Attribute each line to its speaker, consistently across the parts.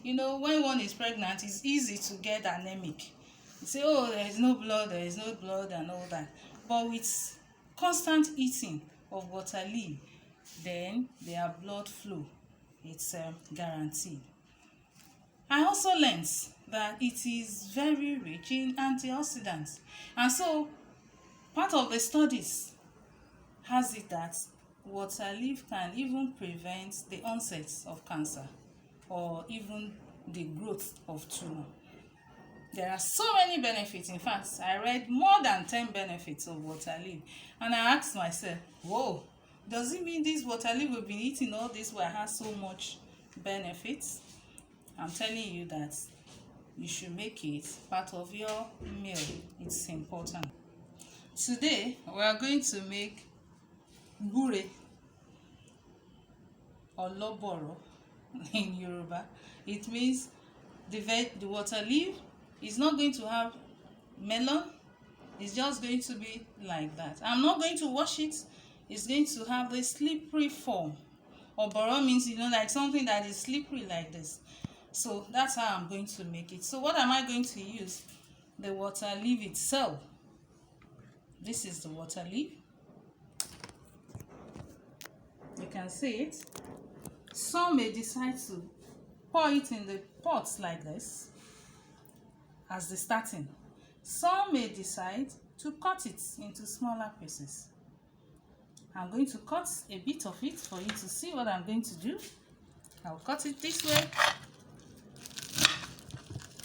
Speaker 1: You know, when one is pregnant, it's easy to get anemic. You say, oh, there is no blood, and all that. But with constant eating of water leaf, then their blood flow, it's guaranteed. I also learned that it is very rich in antioxidants. And so, part of the studies has it that water leaf can even prevent the onset of cancer or even the growth of tumor. There are so many benefits. In fact, I read more than 10 benefits of water leaf, and I asked myself, whoa, does it mean this water leaf we've been eating all this while has so much benefits? I'm telling you that you should make it part of your meal. It's important. Today we are going to make GBURE or loboro in Yoruba. It means the water leaf is not going to have melon. It's just going to be like that. I'm not going to wash it. It's going to have the slippery form. Oboro means, you know, like something that is slippery like this. So that's how I'm going to make it. So what am I going to use? The water leaf itself. This is the water leaf. You can see it. Some may decide to pour it in the pots like this as the starting. Some may decide to cut it into smaller pieces. I'm going to cut a bit of it for you to see what I'm going to do. I'll cut it this way.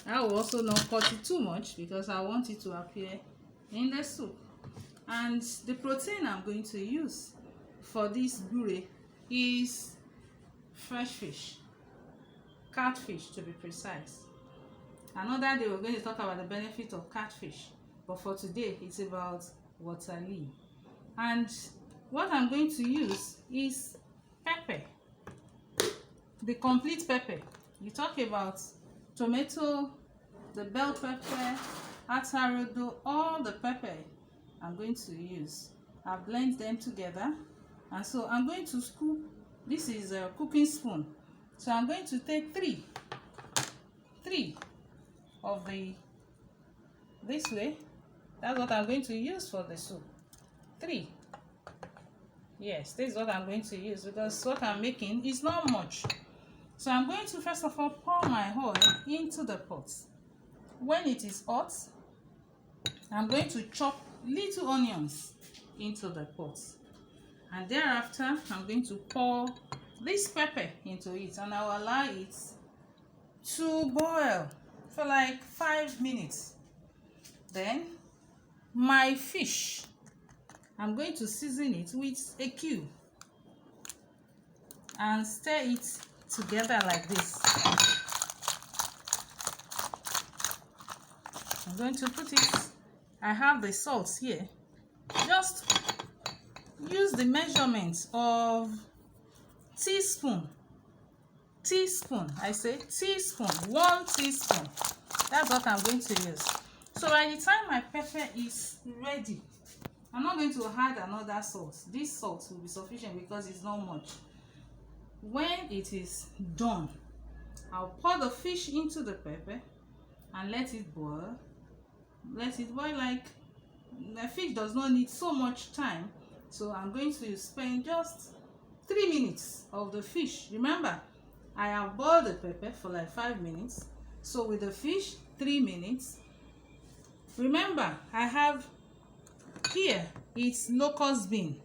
Speaker 1: I will also not cut it too much because I want it to appear in the soup. And the protein I'm going to use for this GBURE is fresh fish, catfish to be precise. Another day we're going to talk about the benefit of catfish, but for today it's about water leaf. And what I'm going to use is pepper, the complete pepper. You talk about tomato, the bell pepper, Rodo, all the pepper I'm going to use. I've blended them together, and so I'm going to scoop. This is a cooking spoon, so I'm going to take three of this way. That's what I'm going to use for the soup. 3. Yes, this is what I'm going to use because what I'm making is not much. So I'm going to first of all pour my oil into the pot. When it is hot, I'm going to chop little onions into the pot. And thereafter, I'm going to pour this pepper into it, and I'll allow it to boil for like 5 minutes. Then my fish, I'm going to season it with a cube and stir it together like this. I'm going to put it, I have the salt here. Just use the measurement of teaspoon. I say teaspoon, 1 teaspoon. That's what I'm going to use. So by the time my pepper is ready, I'm not going to add another salt. This salt will be sufficient because it's not much. When it is done, I'll pour the fish into the pepper and let it boil. Let it boil. Like, the fish does not need so much time, so I'm going to spend just 3 minutes of the fish. Remember, I have boiled the pepper for like 5 minutes, so with the fish 3 minutes. Remember, I have here, it's locust bean.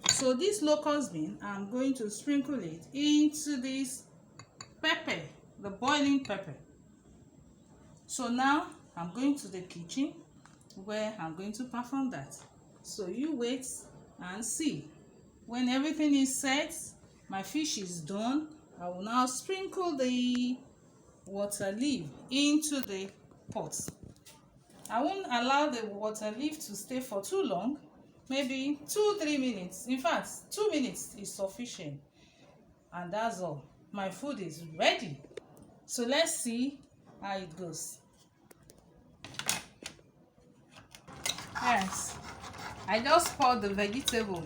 Speaker 1: So this locust bean, I'm going to sprinkle it into this pepper, the boiling pepper. So now I'm going to the kitchen where I'm going to perform that. So you wait and see. When everything is set, my fish is done, I will now sprinkle the water leaf into the pot. I won't allow the water leaf to stay for too long, maybe 2-3 minutes. In fact, 2 minutes is sufficient. And that's all. My food is ready. So let's see how it goes. Yes, I just poured the vegetable